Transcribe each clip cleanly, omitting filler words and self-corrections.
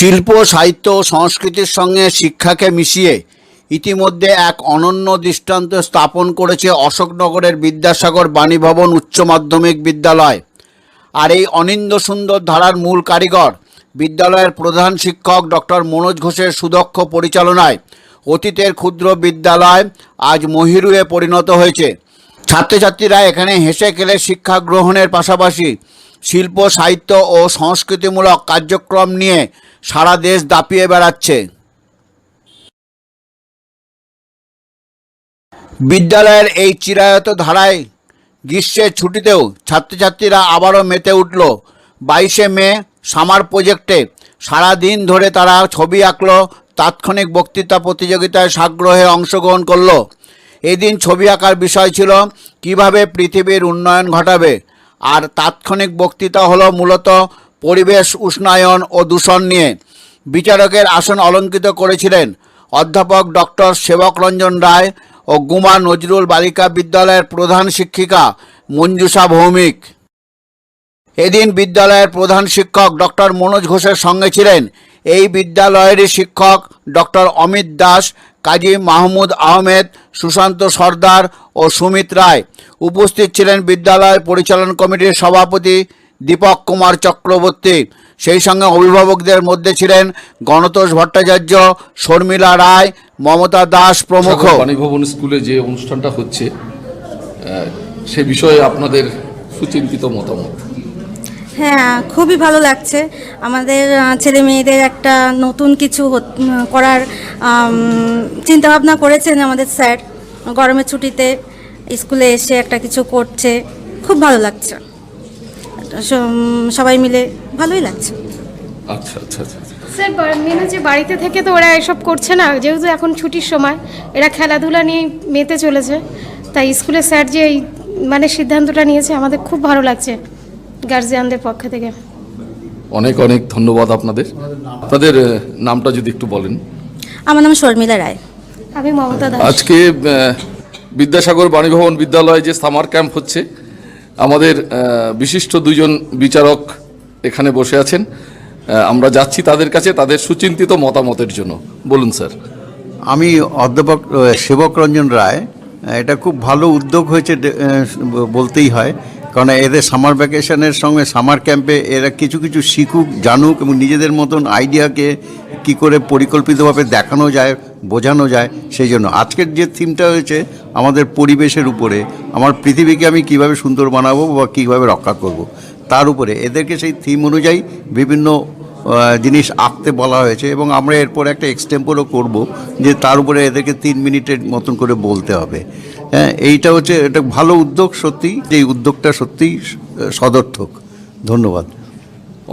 শিল্প সাহিত্য ও সংস্কৃতির সঙ্গে শিক্ষাকে মিশিয়ে ইতিমধ্যে এক অনন্য দৃষ্টান্ত স্থাপন করেছে অশোকনগরের বিদ্যাসাগর বাণীভবন উচ্চ মাধ্যমিক বিদ্যালয়। আর এই অনিন্দ্য সুন্দর ধারার মূল কারিগর বিদ্যালয়ের প্রধান শিক্ষক ডক্টর মনোজ ঘোষের সুদক্ষ পরিচালনায় অতীতের ক্ষুদ্র বিদ্যালয় আজ মহিরুহে পরিণত হয়েছে। ছাত্রছাত্রীরা এখানে হেসে খেলে শিক্ষা গ্রহণের পাশাপাশি শিল্প সাহিত্য ও সংস্কৃতিমূলক কার্যক্রম নিয়ে সারা দেশ দাপিয়ে বেড়াচ্ছে। বিদ্যালয়ের এই চিরায়ত ধারায় গ্রীষ্মের ছুটিতেও ছাত্রছাত্রীরা আবারও মেতে উঠল 22শে মে সামার প্রজেক্টে। সারা দিন ধরে তারা ছবি আঁকলো, তাৎক্ষণিক বক্তৃতা প্রতিযোগিতায় সাগ্রহে অংশগ্রহণ করলো। এদিন ছবি আঁকার বিষয় ছিল কিভাবে পৃথিবীর উন্নয়ন ঘটাবে, আর তাৎক্ষণিক বক্তৃতা হলো মূলত পরিবেশ উষ্ণায়ন ও দূষণ নিয়ে। বিচারকের আসন অলঙ্কৃত করেছিলেন অধ্যাপক ডক্টর সেবক রঞ্জন রায় ও গুমা নজরুল বালিকা বিদ্যালয়ের প্রধান শিক্ষিকা মঞ্জুষা ভৌমিক। এদিন বিদ্যালয়ের প্রধান শিক্ষক ডক্টর মনোজ ঘোষের সঙ্গে ছিলেন এই বিদ্যালয়েরই শিক্ষক ডক্টর অমিত দাস, কাজী মাহমুদ আহমেদ, সুশান্ত সর্দার ও সুমিত রায়। উপস্থিত ছিলেন বিদ্যালয় পরিচালন কমিটির সভাপতি দীপক কুমার চক্রবর্তী। সেই সঙ্গে অভিভাবকদের মধ্যে ছিলেন গণতোষ ভট্টাচার্য, শর্মিলা রায়, মমতা দাস প্রমুখ। বাণীভবন স্কুলে যে অনুষ্ঠানটা হচ্ছে সে বিষয়ে আপনাদের সুচিন্তিত মতামত? হ্যাঁ, খুবই ভালো লাগছে। আমাদের ছেলে মেয়েদের একটা নতুন কিছু করার চিন্তাভাবনা করেছেন আমাদের স্যার। গরমের ছুটিতে স্কুলে এসে একটা কিছু করছে, খুব ভালো লাগছে। সবাই মিলে ভালোই লাগছে। আচ্ছা আচ্ছা আচ্ছা। স্যার, মেন হচ্ছে বাড়িতে থেকে তো ওরা এসব করছে না, যেহেতু এখন ছুটির সময় এরা খেলাধুলা নিয়ে মেতে চলেছে, তাই স্কুলের স্যার যে এই সিদ্ধান্তটা নিয়েছে আমাদের খুব ভালো লাগছে গার্জিয়ানদের পক্ষ থেকে। অনেক অনেক ধন্যবাদ আপনাদের। আপনাদের নামটা যদি একটু বলেন। আমার নাম শর্মিলা রায়। আমি মমতা দাস। আজকে বিদ্যাসাগর বাণীভবন বিদ্যালয়ে যে সামার ক্যাম্প হচ্ছে, আমাদের বিশিষ্ট দুজন বিচারক এখানে বসে আছেন। আমরা যাচ্ছি তাদের কাছে তাদের সুচিন্তিত মতামতের জন্য। বলুন স্যার। আমি অধ্যাপক সেবক রঞ্জন রায়। এটা খুব ভালো উদ্যোগ হয়েছে বলতেই হয়, কারণ এদের সামার ভ্যাকেশনের সঙ্গে সামার ক্যাম্পে এরা কিছু কিছু শিখুক, জানুক এবং নিজেদের মতন আইডিয়াকে কি করে পরিকল্পিতভাবে দেখানো যায়, বোঝানো যায়। সেই জন্য আজকের যে থিমটা হয়েছে আমাদের পরিবেশের উপরে, আমার পৃথিবীকে আমি কিভাবে সুন্দর বানাবো বা কীভাবে রক্ষা করব, তার উপরে এদেরকে সেই থিম অনুযায়ী বিভিন্ন জিনিস আঁকতে বলা হয়েছে। এবং আমরা এরপর একটা এক্সটেম্পোরও করব, যে তার উপরে এদেরকে 3 মিনিটের মতন করে বলতে হবে। হ্যাঁ, এইটা হচ্ছে একটা ভালো উদ্যোগ। সত্যি এই উদ্যোগটা সত্যিই সদর্থক। ধন্যবাদ।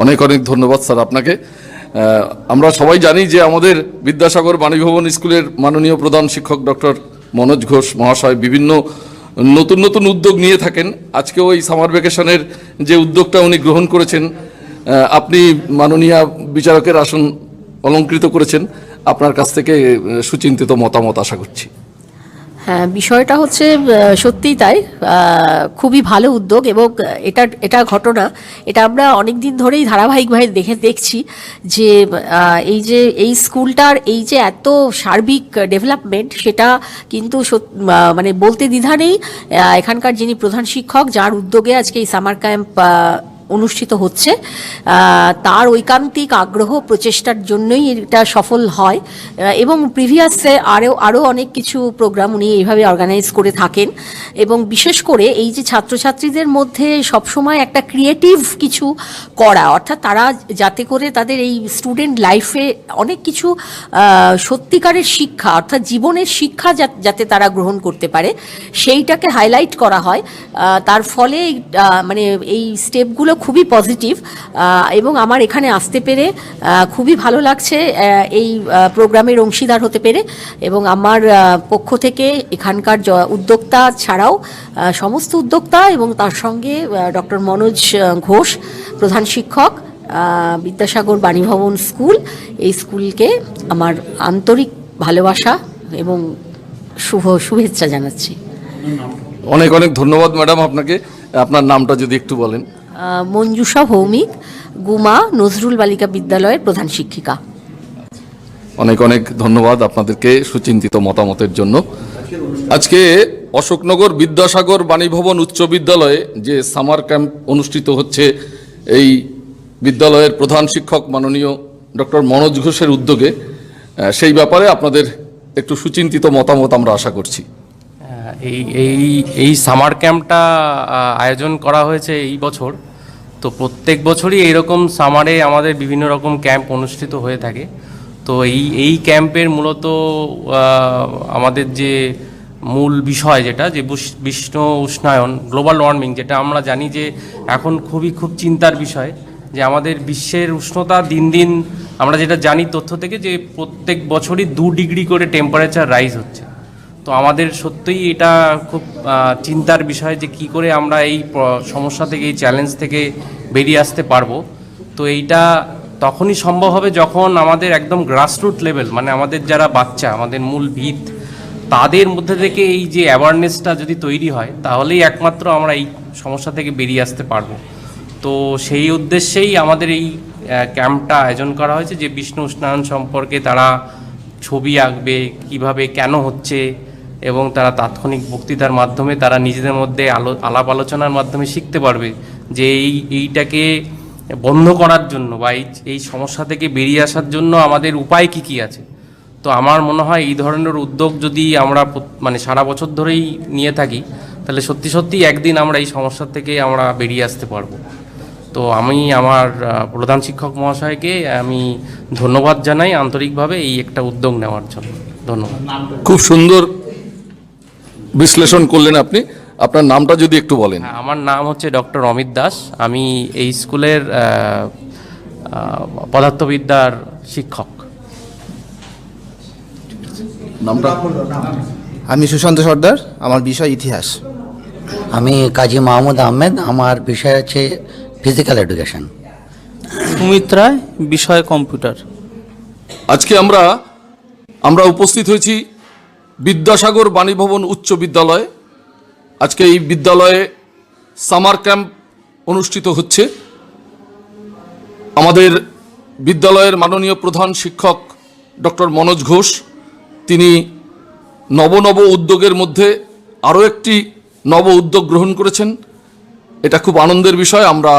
অনেক অনেক ধন্যবাদ স্যার আপনাকে। আমরা সবাই জানি যে আমাদের বিদ্যাসাগর বাণীভবন স্কুলের মাননীয় প্রধান শিক্ষক ডক্টর মনোজ ঘোষ মহাশয় বিভিন্ন নতুন নতুন উদ্যোগ নিয়ে থাকেন। আজকেও এই সামার ভ্যাকেশনের যে উদ্যোগটা উনি গ্রহণ করেছেন, আপনি মাননীয় বিচারকের আসন অলঙ্কৃত করেছেন। আপনার কাছ থেকে সুচিন্তিত মতামত আশা করছি। হ্যাঁ, বিষয়টা হচ্ছে সত্যিই তাই, খুবই ভালো উদ্যোগ। এবং এটা ঘটনা, এটা আমরা অনেক দিন ধরেই ধারাবাহিকভাবে দেখছি যে এই স্কুলটার এই যে এত সার্বিক ডেভেলপমেন্ট, সেটা কিন্তু বলতে দ্বিধা নেই। এখানকার যিনি প্রধান শিক্ষক, যার উদ্যোগে আজকে এই সামার ক্যাম্প অনুষ্ঠিত হচ্ছে, তার ঐকান্তিক আগ্রহ প্রচেষ্টার জন্যই এটা সফল হয়। এবং প্রিভিয়াসে আরও অনেক কিছু প্রোগ্রাম উনি এইভাবে অর্গানাইজ করে থাকেন। এবং বিশেষ করে এই যে ছাত্রছাত্রীদের মধ্যে সবসময় একটা ক্রিয়েটিভ কিছু করা, অর্থাৎ তারা যাতে করে তাদের এই স্টুডেন্ট লাইফে অনেক কিছু সত্যিকারের শিক্ষা, অর্থাৎ জীবনের শিক্ষা যাতে তারা গ্রহণ করতে পারে, সেইটাকে হাইলাইট করা হয়। তার ফলে এই স্টেপগুলো খুবই পজিটিভ। এবং আমার এখানে আসতে পেরে খুবই ভালো লাগছে, এই প্রোগ্রামের অংশীদার হতে পেরে। এবং আমার পক্ষ থেকে এখানকার উদ্যোক্তা ছাড়াও সমস্ত উদ্যোক্তা এবং তার সঙ্গে ডক্টর মনোজ ঘোষ প্রধান শিক্ষক, বিদ্যাসাগর বাণীভবন স্কুল, এই স্কুলকে আমার আন্তরিক ভালোবাসা এবং শুভেচ্ছা জানাচ্ছি। অনেক অনেক ধন্যবাদ ম্যাডাম আপনাকে। আপনার নামটা যদি একটু বলেন। মঞ্জুষা ভৌমিক, গুমা নজরুল বালিকা বিদ্যালয়ের প্রধান শিক্ষিকা। অনেক অনেক ধন্যবাদ আপনাদেরকে সুচিন্তিত মতামতের জন্য। আজকে অশোকনগর বিদ্যাসাগর বাণীভবন উচ্চ বিদ্যালয়ে যে সামার ক্যাম্প অনুষ্ঠিত হচ্ছে, এই বিদ্যালয়ের প্রধান শিক্ষক মাননীয় ডক্টর মনোজ ঘোষের উদ্যোগে, সেই ব্যাপারে আপনাদের একটু সুচিন্তিত মতামত আমরা আশা করছি। এই সামার ক্যাম্পটা আয়োজন করা হয়েছে এই বছর। তো প্রত্যেক বছরই এইরকম সামারে আমাদের বিভিন্ন রকম ক্যাম্প অনুষ্ঠিত হয়ে থাকে। তো এই ক্যাম্পের মূলত আমাদের যে মূল বিষয় যেটা যে বিশ্ব উষ্ণায়ন, গ্লোবাল ওয়ার্মিং, যেটা আমরা জানি যে এখন খুব চিন্তার বিষয়, যে আমাদের বিশ্বের উষ্ণতা দিন দিন, আমরা যেটা জানি তথ্য থেকে, যে প্রত্যেক বছরই 2 ডিগ্রি করে টেম্পারেচার রাইজ হচ্ছে। তো আমাদের সত্যিই এটা খুব চিন্তার বিষয় যে কি করে আমরা এই সমস্যা থেকে, এই চ্যালেঞ্জ থেকে বেরিয়ে আসতে পারবো। তো এইটা তখনই সম্ভব হবে যখন আমাদের একদম গ্রাসরুট লেভেল, মানে আমাদের যারা বাচ্চা, আমাদের মূল ভিত, তাদের মধ্যে থেকে এই যে অ্যাওয়ারনেসটা যদি তৈরি হয়, তাহলেই একমাত্র আমরা এই সমস্যা থেকে বেরিয়ে আসতে পারবো। তো সেই উদ্দেশ্যেই আমাদের এই ক্যাম্পটা আয়োজন করা হয়েছে, যে বিশ্ব উষ্ণায়ন সম্পর্কে তারা ছবি আঁকবে, কিভাবে, কেন হচ্ছে, এবং তারা তাৎক্ষণিক বক্তৃতার মাধ্যমে তারা নিজেদের মধ্যে আলাপ আলোচনার মাধ্যমে শিখতে পারবে যে এইটাকে বন্ধ করার জন্য বা এই সমস্যা থেকে বেরিয়ে আসার জন্য আমাদের উপায় কি আছে। তো আমার মনে হয় এই ধরনের উদ্যোগ যদি আমরা মানে সারা বছর ধরেই নিয়ে থাকি, তাহলে সত্যি একদিন আমরা এই সমস্যা থেকে আমরা বেরিয়ে আসতে পারবো। তো আমি আমার প্রধান শিক্ষক মহাশয়কে আমি ধন্যবাদ জানাই আন্তরিকভাবে এই একটা উদ্যোগ নেওয়ার জন্য। ধন্যবাদ। খুব সুন্দর বিশ্লেষণ করলেন আপনি। আপনার নামটা যদি একটু বলেন। আমার নাম হচ্ছে ডক্টর অমিত দাস। আমি এই স্কুলের পদার্থবিদ্যার শিক্ষক। নামটা? আমি সুশান্ত সর্দার, আমার বিষয় ইতিহাস। আমি কাজী মাহমুদ আহমেদ, আমার বিষয় হচ্ছে ফিজিক্যাল এডুকেশন। সুমিত রায়, বিষয় কম্পিউটার। আজকে আমরা উপস্থিত হয়েছি বিদ্যাসাগর বাণীভবন উচ্চ বিদ্যালয়ে। আজকে এই বিদ্যালয়ে সামার ক্যাম্প অনুষ্ঠিত হচ্ছে। আমাদের বিদ্যালয়ের মাননীয় প্রধান শিক্ষক ডক্টর মনোজ ঘোষ, তিনি নব উদ্যোগের মধ্যে আরও একটি নব উদ্যোগ গ্রহণ করেছেন। এটা খুব আনন্দের বিষয়। আমরা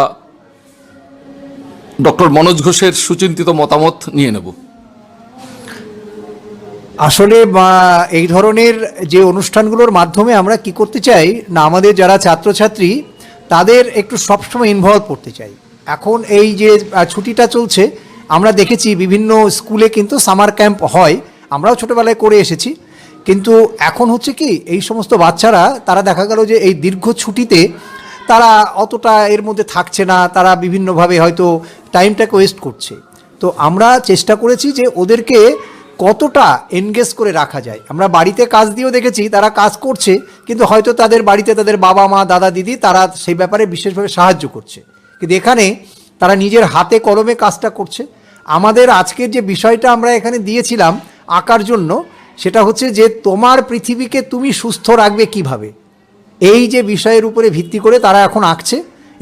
ডক্টর মনোজ ঘোষের সুচিন্তিত মতামত নিয়ে নেব। আসলে এই ধরনের যে অনুষ্ঠানগুলোর মাধ্যমে আমরা কি করতে চাই না, আমাদের যারা ছাত্রছাত্রী তাদের একটু সবসময় ইনভলভ করতে চাই। এখন এই যে ছুটিটা চলছে, আমরা দেখেছি বিভিন্ন স্কুলে কিন্তু সামার ক্যাম্প হয়, আমরাও ছোটোবেলায় করে এসেছি। কিন্তু এখন হচ্ছে কি, এই সমস্ত বাচ্চারা তারা দেখা গেল যে এই দীর্ঘ ছুটিতে তারা অতটা এর মধ্যে থাকছে না, তারা বিভিন্নভাবে হয়তো টাইমটাকে ওয়েস্ট করছে। তো আমরা চেষ্টা করেছি যে ওদেরকে কতটা এনগেজ করে রাখা যায়। আমরা বাড়িতে কাজ দিয়েও দেখেছি তারা কাজ করছে, কিন্তু হয়তো তাদের বাড়িতে তাদের বাবা মা দাদা দিদি তারা সেই ব্যাপারে বিশেষভাবে সাহায্য করছে, কিন্তু এখানে তারা নিজের হাতে কলমে কাজটা করছে। আমাদের আজকের যে বিষয়টা আমরা এখানে দিয়েছিলাম আঁকার জন্য, সেটা হচ্ছে যে তোমার পৃথিবীকে তুমি সুস্থ রাখবে কিভাবে, এই যে বিষয়ের উপরে ভিত্তি করে তারা এখন আঁকছে।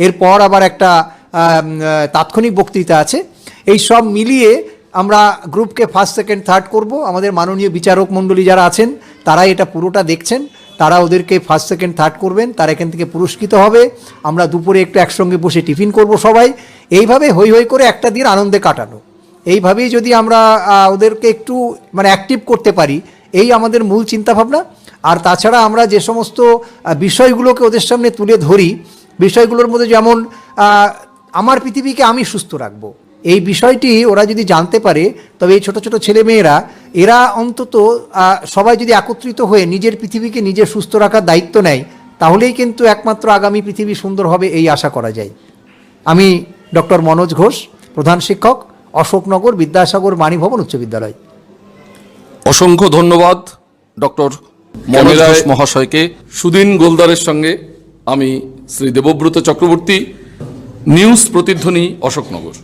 এরপর আবার একটা তাৎক্ষণিক বক্তৃতা আছে। এই সব মিলিয়ে আমরা গ্রুপকে ফার্স্ট সেকেন্ড থার্ড করব। আমাদের মাননীয় বিচারক মণ্ডলী যারা আছেন তারা এটা পুরোটা দেখছেন, তারা ওদেরকে ফার্স্ট সেকেন্ড থার্ড করবেন, তারা এখান থেকে পুরস্কৃত হবে। আমরা দুপুরে একটু একসঙ্গে বসে টিফিন করব সবাই। এইভাবে হই হই করে একটা দিন আনন্দে কাটানো। এইভাবেই যদি আমরা ওদেরকে একটু মানে অ্যাক্টিভ করতে পারি, এই আমাদের মূল চিন্তাভাবনা। আর তাছাড়া আমরা যে সমস্ত বিষয়গুলোকে ওদের সামনে তুলে ধরি, বিষয়গুলোর মধ্যে যেমন আমার পৃথিবীকে আমি সুস্থ রাখবো, এই বিষয়টি ওরা যদি জানতে পারে, তবে এই ছোটো ছোটো ছেলেমেয়েরা এরা অন্তত সবাই যদি একত্রিত হয়ে নিজের পৃথিবীকে নিজে সুস্থ রাখার দায়িত্ব নেয়, তাহলেই কিন্তু একমাত্র আগামী পৃথিবী সুন্দর হবে, এই আশা করা যায়। আমি ডক্টর মনোজ ঘোষ, প্রধান শিক্ষক, অশোকনগর বিদ্যাসাগর বাণীভবন উচ্চ বিদ্যালয়। অসংখ্য ধন্যবাদ ডক্টর মনোজ ঘোষ মহাশয়কে। সুদিন গোলদারের সঙ্গে আমি শ্রী দেবব্রত চক্রবর্তী, নিউজ প্রতিধ্বনি, অশোকনগর।